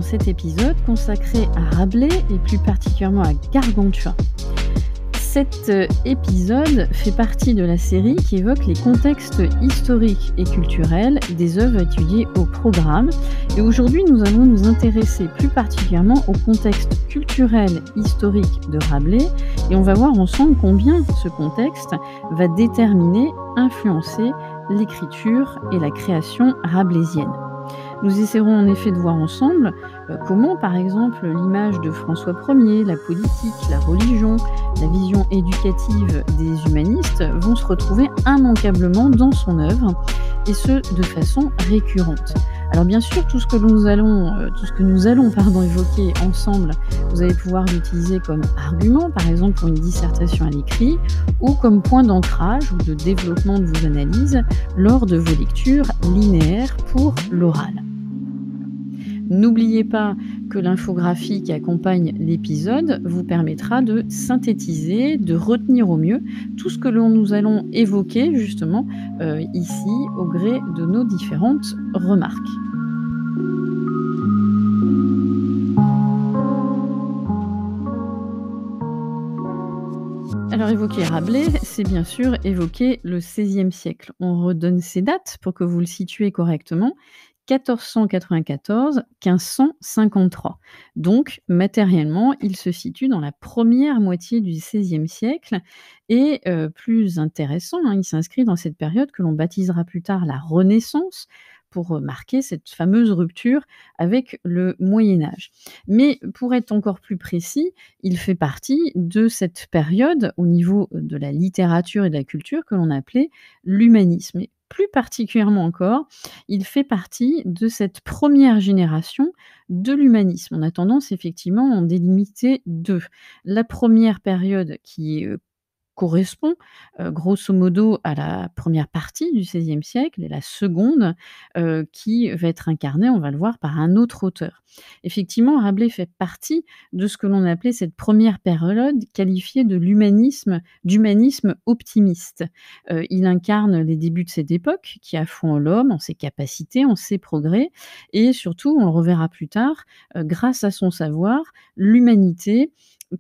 cet épisode consacré à Rabelais et plus particulièrement à Gargantua. Cet épisode fait partie de la série qui évoque les contextes historiques et culturels des œuvres étudiées au programme. Et aujourd'hui, nous allons nous intéresser plus particulièrement au contexte culturel historique de Rabelais et on va voir ensemble combien ce contexte va déterminer, influencer l'écriture et la création rabelaisienne. Nous essaierons en effet de voir ensemble comment, par exemple, l'image de François Ier, la politique, la religion, la vision éducative des humanistes vont se retrouver immanquablement dans son œuvre, et ce, de façon récurrente. Alors bien sûr, tout ce que nous allons évoquer ensemble, vous allez pouvoir l'utiliser comme argument, par exemple pour une dissertation à l'écrit, ou comme point d'ancrage ou de développement de vos analyses lors de vos lectures linéaires pour l'oral. N'oubliez pas que l'infographie qui accompagne l'épisode vous permettra de synthétiser, de retenir au mieux tout ce que nous allons évoquer justement ici au gré de nos différentes remarques. Alors évoquer Rabelais, c'est bien sûr évoquer le XVIe siècle. On redonne ces dates pour que vous le situez correctement. 1494, 1553. Donc, matériellement, il se situe dans la première moitié du XVIe siècle et plus intéressant, il s'inscrit dans cette période que l'on baptisera plus tard la Renaissance pour marquer cette fameuse rupture avec le Moyen-Âge. Mais pour être encore plus précis, il fait partie de cette période au niveau de la littérature et de la culture que l'on appelait l'humanisme. Et plus particulièrement encore, il fait partie de cette première génération de l'humanisme. On a tendance effectivement à en délimiter deux. La première période qui correspond grosso modo à la première partie du XVIe siècle et la seconde qui va être incarnée, on va le voir, par un autre auteur. Effectivement, Rabelais fait partie de ce que l'on appelait cette première période qualifiée d'humanisme optimiste. Il incarne les débuts de cette époque qui a foi en l'homme, en ses capacités, en ses progrès et surtout, on le reverra plus tard, grâce à son savoir, l'humanité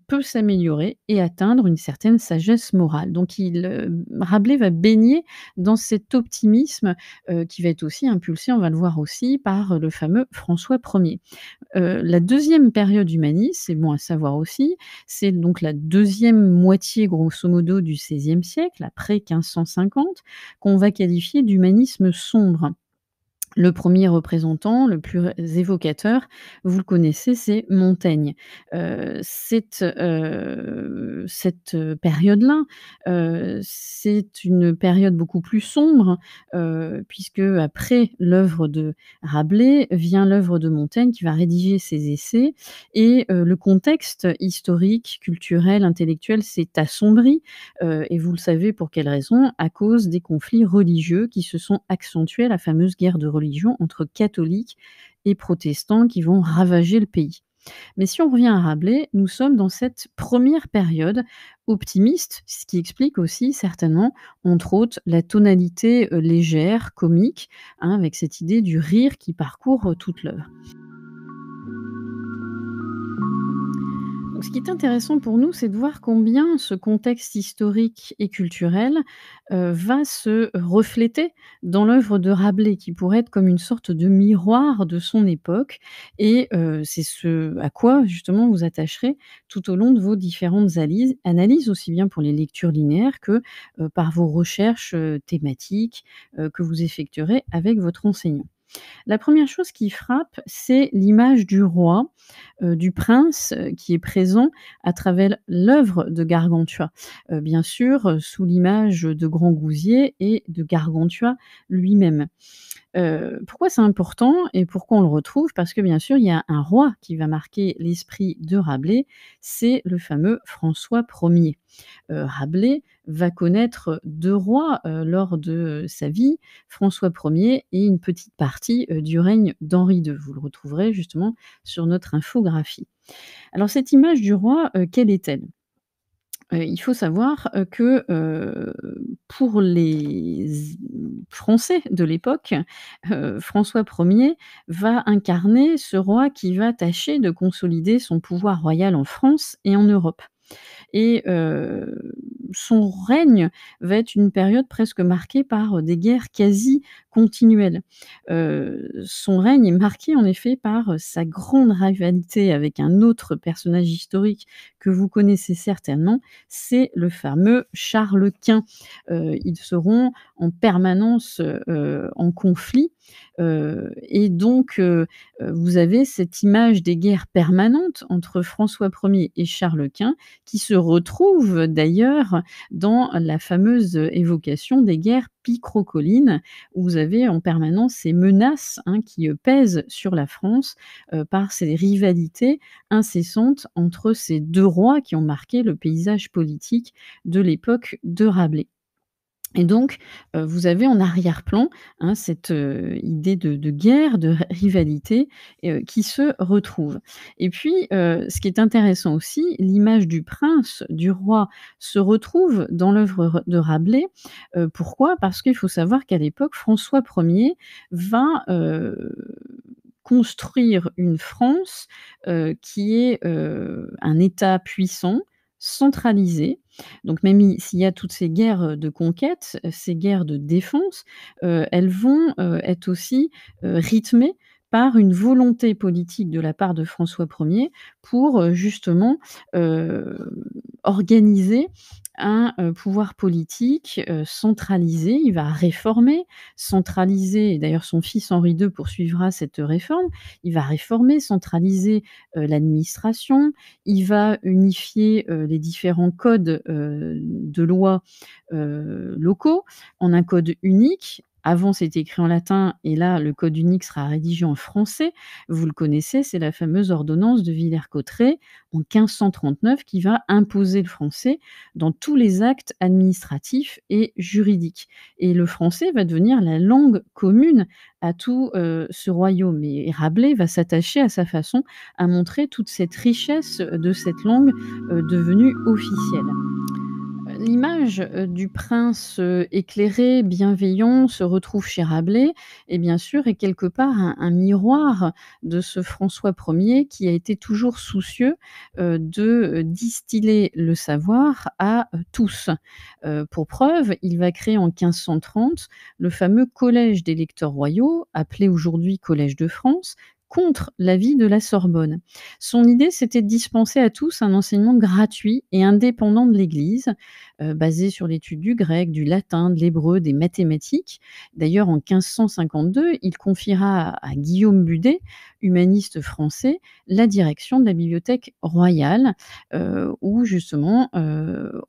peut s'améliorer et atteindre une certaine sagesse morale. Donc Rabelais va baigner dans cet optimisme qui va être aussi impulsé, on va le voir aussi, par le fameux François Ier. La deuxième période humaniste, c'est bon à savoir aussi, c'est donc la deuxième moitié grosso modo du XVIe siècle, après 1550, qu'on va qualifier d'humanisme sombre. Le premier représentant, le plus évocateur, vous le connaissez, c'est Montaigne. Cette période-là, c'est une période beaucoup plus sombre, puisque après l'œuvre de Rabelais, vient l'œuvre de Montaigne qui va rédiger ses essais et le contexte historique, culturel, intellectuel s'est assombri, et vous le savez pour quelle raison? À cause des conflits religieux qui se sont accentués, la fameuse guerre de religion entre catholiques et protestants qui vont ravager le pays. Mais si on revient à Rabelais, nous sommes dans cette première période optimiste, ce qui explique aussi certainement, entre autres, la tonalité légère, comique, avec cette idée du rire qui parcourt toute l'œuvre. Donc, ce qui est intéressant pour nous, c'est de voir combien ce contexte historique et culturel va se refléter dans l'œuvre de Rabelais, qui pourrait être comme une sorte de miroir de son époque. Et c'est ce à quoi justement vous attacherez tout au long de vos différentes analyses, aussi bien pour les lectures linéaires que par vos recherches thématiques que vous effectuerez avec votre enseignant. La première chose qui frappe, c'est l'image du roi, du prince, qui est présent à travers l'œuvre de Gargantua. Bien sûr, sous l'image de Grangousier et de Gargantua lui-même. Pourquoi c'est important et pourquoi on le retrouve? Parce que bien sûr, il y a un roi qui va marquer l'esprit de Rabelais, c'est le fameux François Ier. Rabelais va connaître 2 rois, lors de sa vie, François Ier et une petite partie, du règne d'Henri II. Vous le retrouverez justement sur notre infographie. Alors cette image du roi, quelle est-elle? Il faut savoir, que, pour les Français de l'époque, François Ier va incarner ce roi qui va tâcher de consolider son pouvoir royal en France et en Europe. Et son règne va être une période presque marquée par des guerres quasi continuelles. Son règne est marqué en effet par sa grande rivalité avec un autre personnage historique que vous connaissez certainement, c'est le fameux Charles Quint. Ils seront en permanence, en conflit, et donc vous avez cette image des guerres permanentes entre François Ier et Charles Quint qui se retrouve d'ailleurs dans la fameuse évocation des guerres picrocolines, où vous avez en permanence ces menaces, hein, qui, pèsent sur la France, par ces rivalités incessantes entre ces 2 rois qui ont marqué le paysage politique de l'époque de Rabelais. Et donc, vous avez en arrière-plan, hein, cette, idée de guerre, de rivalité, qui se retrouve. Et puis, ce qui est intéressant aussi, l'image du prince, du roi, se retrouve dans l'œuvre de Rabelais. Pourquoi? Parce qu'il faut savoir qu'à l'époque, François Ier va, construire une France, qui est, un État puissant, centralisé. Donc même s'il y a toutes ces guerres, de conquête, ces guerres de défense, elles vont, être aussi, rythmées par une volonté politique de la part de François Ier pour, justement, heu, organiser un, pouvoir politique, centralisé. Il va réformer, centraliser, et d'ailleurs son fils Henri II poursuivra cette réforme. Il va réformer, centraliser, l'administration, il va unifier, les différents codes, de loi, locaux en un code unique. Avant, c'était écrit en latin et là, le code unique sera rédigé en français. Vous le connaissez, c'est la fameuse ordonnance de Villers-Cotterêts en 1539 qui va imposer le français dans tous les actes administratifs et juridiques. Et le français va devenir la langue commune à tout, ce royaume, et Rabelais va s'attacher à sa façon à montrer toute cette richesse de cette langue, devenue officielle. L'image, du prince, éclairé, bienveillant se retrouve chez Rabelais, et bien sûr est quelque part un miroir de ce François Ier qui a été toujours soucieux, de, distiller le savoir à, tous. Pour preuve, il va créer en 1530 le fameux collège des lecteurs royaux, appelé aujourd'hui Collège de France, contre l'avis de la Sorbonne. Son idée, c'était de dispenser à tous un enseignement gratuit et indépendant de l'Église, basé sur l'étude du grec, du latin, de l'hébreu, des mathématiques. D'ailleurs, en 1552, il confiera à Guillaume Budet, humaniste français, la direction de la bibliothèque royale, où justement,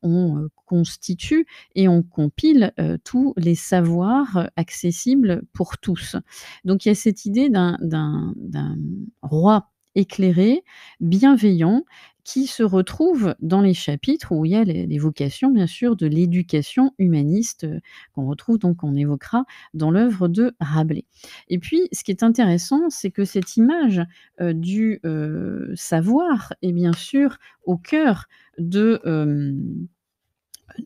on, constitue et on compile, tous les savoirs, accessibles pour tous. Donc il y a cette idée d'un roi éclairé, bienveillant, qui se retrouve dans les chapitres où il y a l'évocation bien sûr de l'éducation humaniste, qu'on retrouve donc, on évoquera dans l'œuvre de Rabelais. Et puis ce qui est intéressant, c'est que cette image, du, savoir est bien sûr au cœur de,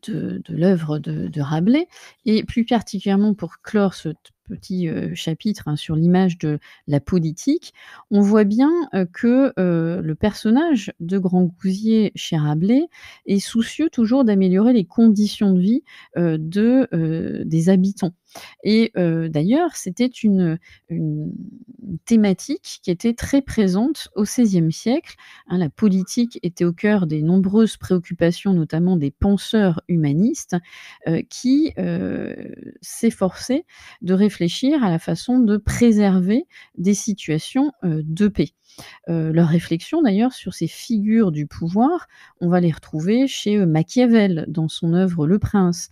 de l'œuvre de Rabelais, et plus particulièrement pour clore ce petit, chapitre, hein, sur l'image de la politique, on voit bien, que, le personnage de Grangousier chez Rabelais est soucieux toujours d'améliorer les conditions de vie, des habitants. Et d'ailleurs, c'était une thématique qui était très présente au XVIe siècle, hein. La politique était au cœur des nombreuses préoccupations, notamment des penseurs humanistes, qui, s'efforçaient de réfléchir à la façon de préserver des situations, de paix. Leurs réflexions d'ailleurs sur ces figures du pouvoir, on va les retrouver chez, Machiavel dans son œuvre Le Prince,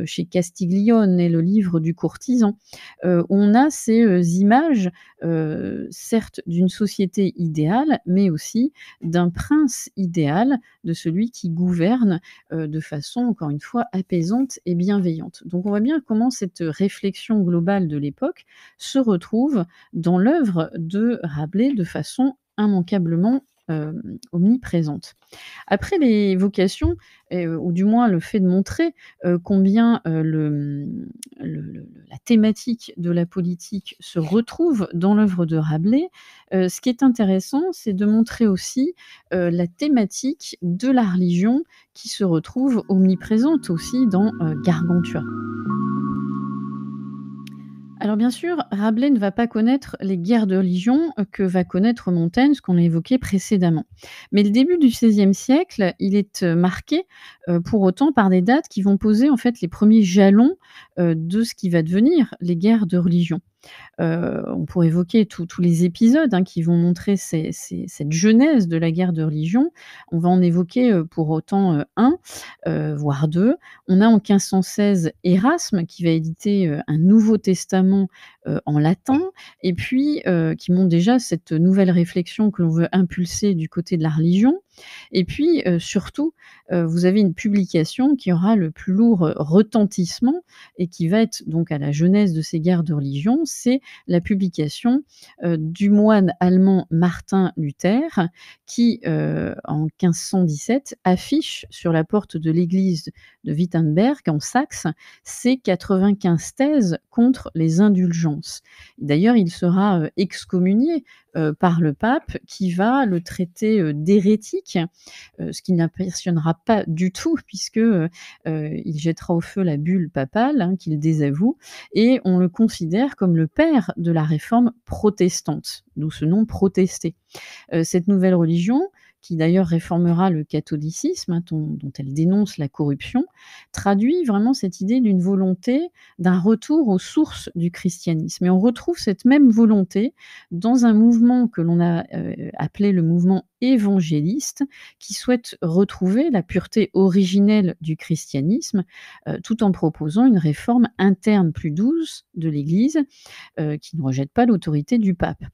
chez Castiglione et le livre du courtisan. On a ces, images, certes d'une société idéale, mais aussi d'un prince idéal, de celui qui gouverne, de façon encore une fois apaisante et bienveillante. Donc on voit bien comment cette réflexion globale de l'époque se retrouve dans l'œuvre de Rabelais de façon immanquablement omniprésente. Après l'évocation, ou du moins le fait de montrer, combien, la thématique de la politique se retrouve dans l'œuvre de Rabelais, ce qui est intéressant, c'est de montrer aussi, la thématique de la religion qui se retrouve omniprésente aussi dans, Gargantua. Alors bien sûr, Rabelais ne va pas connaître les guerres de religion que va connaître Montaigne, ce qu'on a évoqué précédemment. Mais le début du XVIe siècle, il est, marqué, pour autant par des dates qui vont poser en fait les premiers jalons, de ce qui va devenir les guerres de religion. On pourrait évoquer tous les épisodes, hein, qui vont montrer cette genèse de la guerre de religion. On va en évoquer, pour autant, 1, voire 2. On a en 1516 Érasme qui va éditer, un Nouveau Testament, en latin et puis, qui montre déjà cette nouvelle réflexion que l'on veut impulser du côté de la religion et puis, surtout, vous avez une publication qui aura le plus lourd, retentissement et qui va être donc à la genèse de ces guerres de religion, c'est la publication, du moine allemand Martin Luther qui, en 1517 affiche sur la porte de l'église de Wittenberg en Saxe ses 95 thèses contre les indulgences. D'ailleurs, il sera, excommunié, par le pape qui va le traiter, d'hérétique, ce qui n'impressionnera pas du tout puisque, il jettera au feu la bulle papale, hein, qu'il désavoue et on le considère comme le père de la réforme protestante, d'où ce nom protester. Cette nouvelle religion, qui d'ailleurs réformera le catholicisme, hein, dont elle dénonce la corruption, traduit vraiment cette idée d'une volonté d'un retour aux sources du christianisme. Et on retrouve cette même volonté dans un mouvement que l'on a appelé le mouvement évangéliste, qui souhaite retrouver la pureté originelle du christianisme, tout en proposant une réforme interne plus douce de l'Église, qui ne rejette pas l'autorité du pape.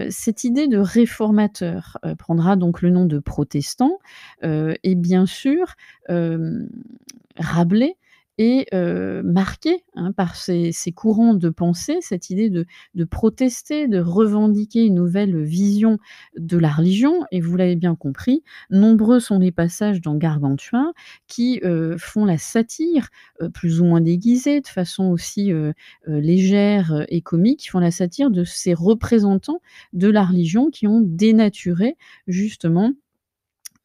Cette idée de réformateur, prendra donc le nom de protestant, et bien sûr, Rabelais est, marqué, hein, par ces courants de pensée, cette idée de protester, de revendiquer une nouvelle vision de la religion et vous l'avez bien compris, nombreux sont les passages dans Gargantua qui, font la satire, plus ou moins déguisée, de façon aussi, légère, et comique, qui font la satire de ces représentants de la religion qui ont dénaturé justement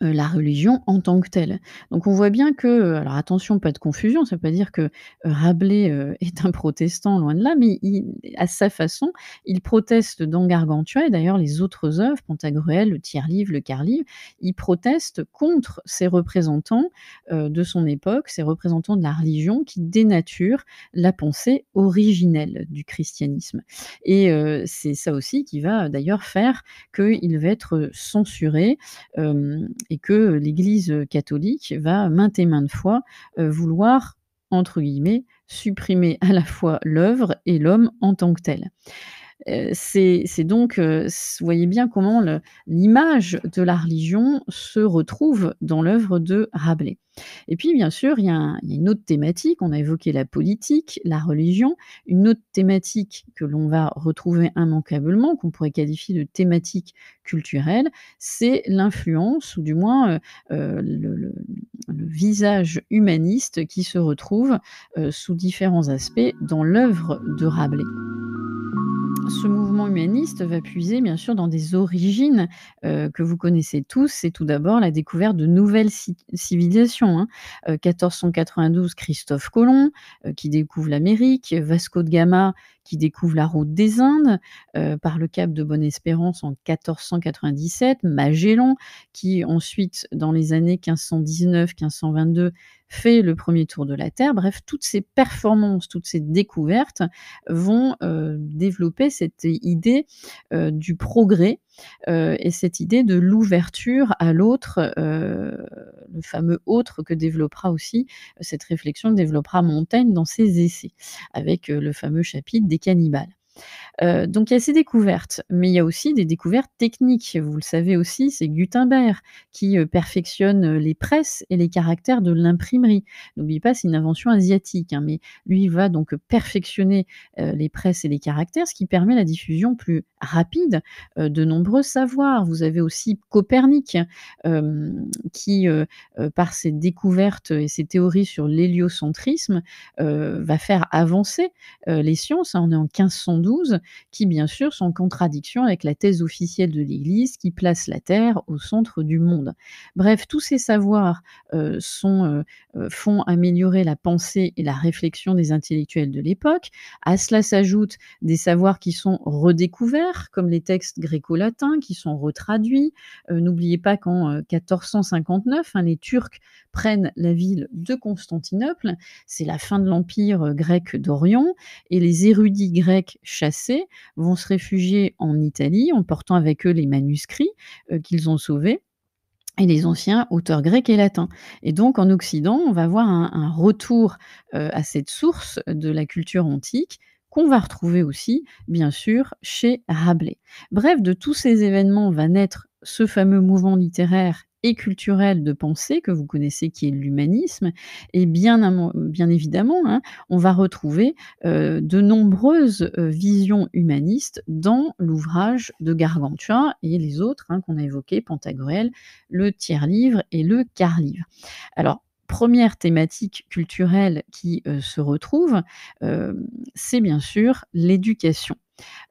la religion en tant que telle. Donc on voit bien que, alors attention, pas de confusion, ça veut pas dire que, Rabelais, est un protestant, loin de là, mais il à sa façon, il proteste dans Gargantua et d'ailleurs les autres œuvres, Pantagruel, le Tiers-Livre, le Quart-Livre, il proteste contre ces représentants, de son époque, ces représentants de la religion qui dénaturent la pensée originelle du christianisme et c'est ça aussi qui va d'ailleurs faire qu'il va être censuré, et que l'Église catholique va maintes et maintes fois, vouloir, entre guillemets, «supprimer à la fois l'œuvre et l'homme en tant que tel». C'est donc, vous voyez bien comment l'image de la religion se retrouve dans l'œuvre de Rabelais. Et puis bien sûr, il y a une autre thématique, on a évoqué la politique, la religion. Une autre thématique que l'on va retrouver immanquablement, qu'on pourrait qualifier de thématique culturelle, c'est l'influence ou du moins, le visage humaniste qui se retrouve, sous différents aspects dans l'œuvre de Rabelais. Ce mouvement humaniste va puiser bien sûr dans des origines, que vous connaissez tous. C'est tout d'abord la découverte de nouvelles civilisations, hein. 1492, Christophe Colomb, qui découvre l'Amérique, Vasco de Gama qui découvre la route des Indes, par le cap de Bonne-Espérance en 1497, Magellan qui ensuite dans les années 1519-1522 fait le premier tour de la Terre. Bref, toutes ces performances, toutes ces découvertes vont, développer cette idée, du progrès, et cette idée de l'ouverture à l'autre, le fameux autre que développera aussi cette réflexion que développera Montaigne dans ses essais, avec, le fameux chapitre des cannibales. Donc il y a ces découvertes, mais il y a aussi des découvertes techniques. Vous le savez aussi, c'est Gutenberg qui, perfectionne, les presses et les caractères de l'imprimerie. N'oubliez pas, c'est une invention asiatique, hein, mais lui, il va donc perfectionner, les presses et les caractères, ce qui permet la diffusion plus rapide, de nombreux savoirs. Vous avez aussi Copernic, qui, par ses découvertes et ses théories sur l'héliocentrisme, va faire avancer, les sciences, hein. On est en 1512 qui bien sûr sont en contradiction avec la thèse officielle de l'Église qui place la Terre au centre du monde. Bref, tous ces savoirs font améliorer la pensée et la réflexion des intellectuels de l'époque. À cela s'ajoutent des savoirs qui sont redécouverts, comme les textes gréco-latins qui sont retraduits. N'oubliez pas qu'en 1459, hein, les Turcs prennent la ville de Constantinople. C'est la fin de l'empire grec d'Orient et les érudits grecs chassés vont se réfugier en Italie, en portant avec eux les manuscrits, qu'ils ont sauvés et les anciens auteurs grecs et latins. Et donc en Occident, on va avoir un retour, à cette source de la culture antique qu'on va retrouver aussi, bien sûr, chez Rabelais. Bref, de tous ces événements va naître ce fameux mouvement littéraire et culturel de pensée que vous connaissez qui est l'humanisme et bien évidemment, hein, on va retrouver de nombreuses, visions humanistes dans l'ouvrage de Gargantua et les autres, hein, qu'on a évoqués, Pantagruel, le tiers-livre et le quart-livre. Alors, première thématique culturelle qui, se retrouve, c'est bien sûr l'éducation.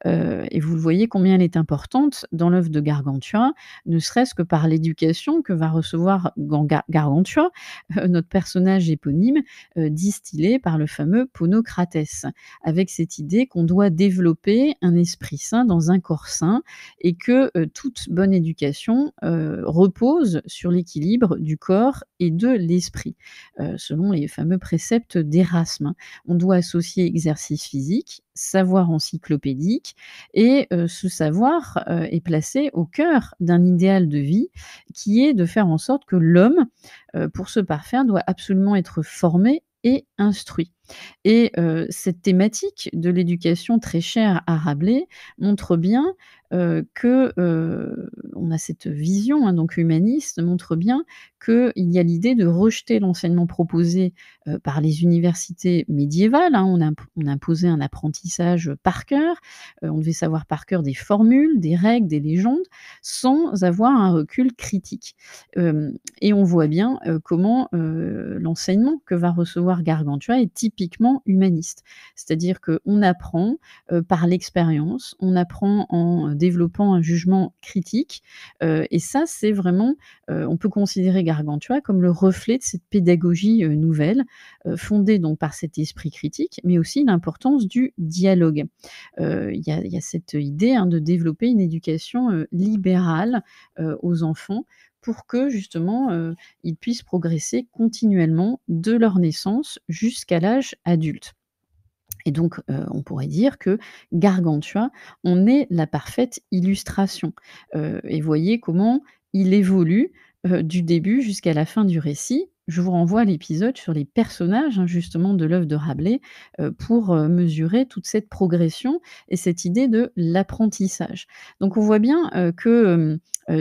Et vous voyez combien elle est importante dans l'œuvre de Gargantua, ne serait-ce que par l'éducation que va recevoir Gargantua, notre personnage éponyme, distillé par le fameux Ponocrates, avec cette idée qu'on doit développer un esprit sain dans un corps sain et que, toute bonne éducation, repose sur l'équilibre du corps et de l'esprit, selon les fameux préceptes d'Erasme, hein. On doit associer exercice physique, savoir encyclopédique et ce savoir, est placé au cœur d'un idéal de vie qui est de faire en sorte que l'homme, pour se parfaire, doit absolument être formé et instruit. Et cette thématique de l'éducation très chère à Rabelais montre bien, on a cette vision, hein, donc humaniste, montre bien qu'il y a l'idée de rejeter l'enseignement proposé, par les universités médiévales, hein. On imposait un apprentissage par cœur, on devait savoir par cœur des formules, des règles, des légendes, sans avoir un recul critique. Et on voit bien, comment, l'enseignement que va recevoir Gargantua est typiquement humaniste. C'est-à-dire qu'on apprend, par l'expérience, on apprend en développant un jugement critique, et ça, c'est vraiment, on peut considérer Gargantua comme le reflet de cette pédagogie, nouvelle, fondée donc par cet esprit critique, mais aussi l'importance du dialogue. Il y a cette idée, hein, de développer une éducation, libérale, aux enfants pour que justement, ils puissent progresser continuellement de leur naissance jusqu'à l'âge adulte. Et donc, on pourrait dire que Gargantua en est la parfaite illustration. Et voyez comment il évolue, du début jusqu'à la fin du récit. Je vous renvoie à l'épisode sur les personnages, hein, justement de l'œuvre de Rabelais, pour, mesurer toute cette progression et cette idée de l'apprentissage. Donc on voit bien,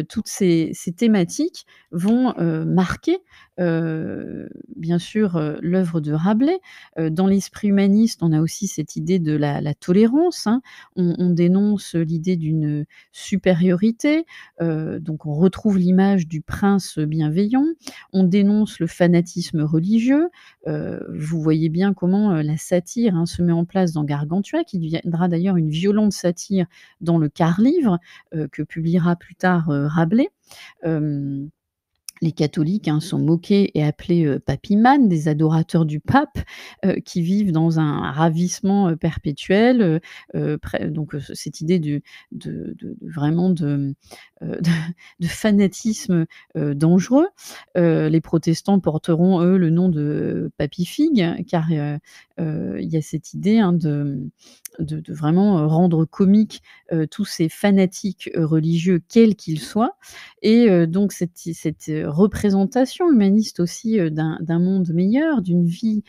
toutes ces thématiques vont, marquer, bien sûr, l'œuvre de Rabelais. Dans l'esprit humaniste, on a aussi cette idée de la tolérance, hein. On dénonce l'idée d'une supériorité, donc on retrouve l'image du prince bienveillant. On dénonce le fanatisme religieux. Vous voyez bien comment, la satire, hein, se met en place dans Gargantua, qui deviendra d'ailleurs une violente satire dans le quart-livre, que publiera plus tard, Rabelais. Hem Les catholiques, hein, sont moqués et appelés, papimanes, des adorateurs du pape, qui vivent dans un ravissement, perpétuel, près donc cette idée de vraiment de fanatisme, dangereux. Les protestants porteront, eux, le nom de papifigue, car, il y a cette idée, hein, de vraiment, rendre comiques, tous ces fanatiques, religieux, quels qu'ils soient et donc cette représentation humaniste aussi, d'un monde meilleur, d'une vie,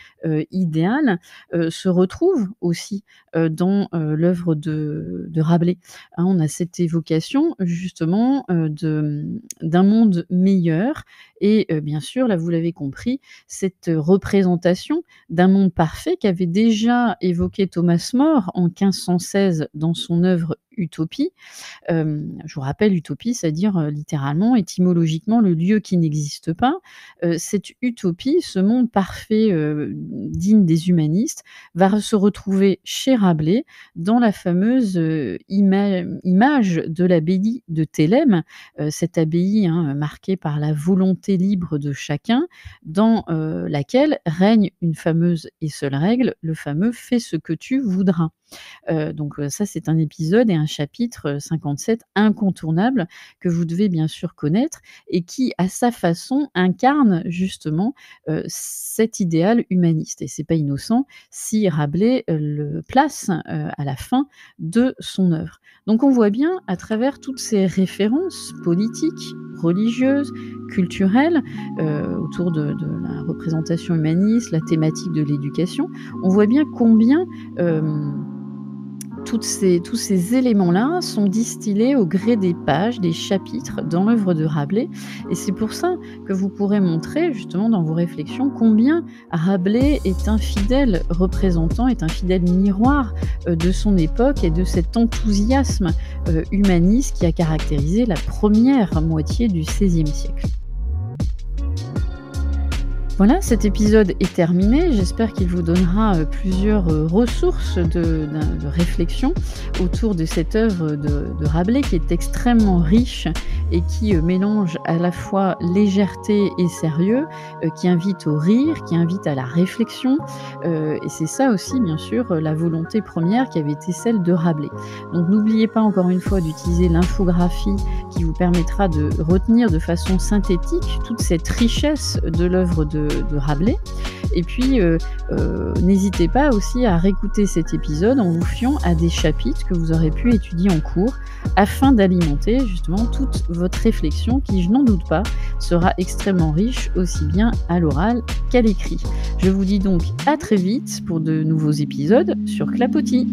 idéale, se retrouve aussi, dans, l'œuvre de Rabelais. Hein, on a cette évocation justement, d'un monde meilleur et bien sûr, là, vous l'avez compris, cette représentation d'un monde parfait qu'avait déjà évoqué Thomas More en 1516 dans son œuvre Utopie. Je vous rappelle, utopie, c'est-à-dire, littéralement, étymologiquement, le lieu qui n'existe pas. Cette utopie, ce monde parfait, digne des humanistes, va se retrouver chez Rabelais dans la fameuse, image de l'abbaye de Thélème, cette abbaye, hein, marquée par la volonté libre de chacun, dans, laquelle règne une fameuse et seule règle, le fameux: «Fais ce que tu voudras». Donc ça, c'est un épisode et un chapitre, 57 incontournable que vous devez bien sûr connaître et qui, à sa façon, incarne justement, cet idéal humaniste et c'est pas innocent si Rabelais, le place, à la fin de son œuvre. Donc on voit bien à travers toutes ces références politiques, religieuses, culturelles, autour de la représentation humaniste, la thématique de l'éducation, on voit bien combien, tous ces éléments-là sont distillés au gré des pages, des chapitres dans l'œuvre de Rabelais et c'est pour ça que vous pourrez montrer justement dans vos réflexions combien Rabelais est un fidèle représentant, est un fidèle miroir, de son époque et de cet enthousiasme, humaniste qui a caractérisé la première moitié du XVIe siècle. Voilà, cet épisode est terminé. J'espère qu'il vous donnera, plusieurs, ressources de réflexion autour de cette œuvre de Rabelais qui est extrêmement riche et qui, mélange à la fois légèreté et sérieux, qui invite au rire, qui invite à la réflexion, et c'est ça aussi bien sûr, la volonté première qui avait été celle de Rabelais. Donc n'oubliez pas encore une fois d'utiliser l'infographie qui vous permettra de retenir de façon synthétique toute cette richesse de l'œuvre de Rabelais et puis, n'hésitez pas aussi à réécouter cet épisode en vous fiant à des chapitres que vous aurez pu étudier en cours afin d'alimenter justement toute votre réflexion qui, je n'en doute pas, sera extrêmement riche aussi bien à l'oral qu'à l'écrit. Je vous dis donc à très vite pour de nouveaux épisodes sur Clapotis.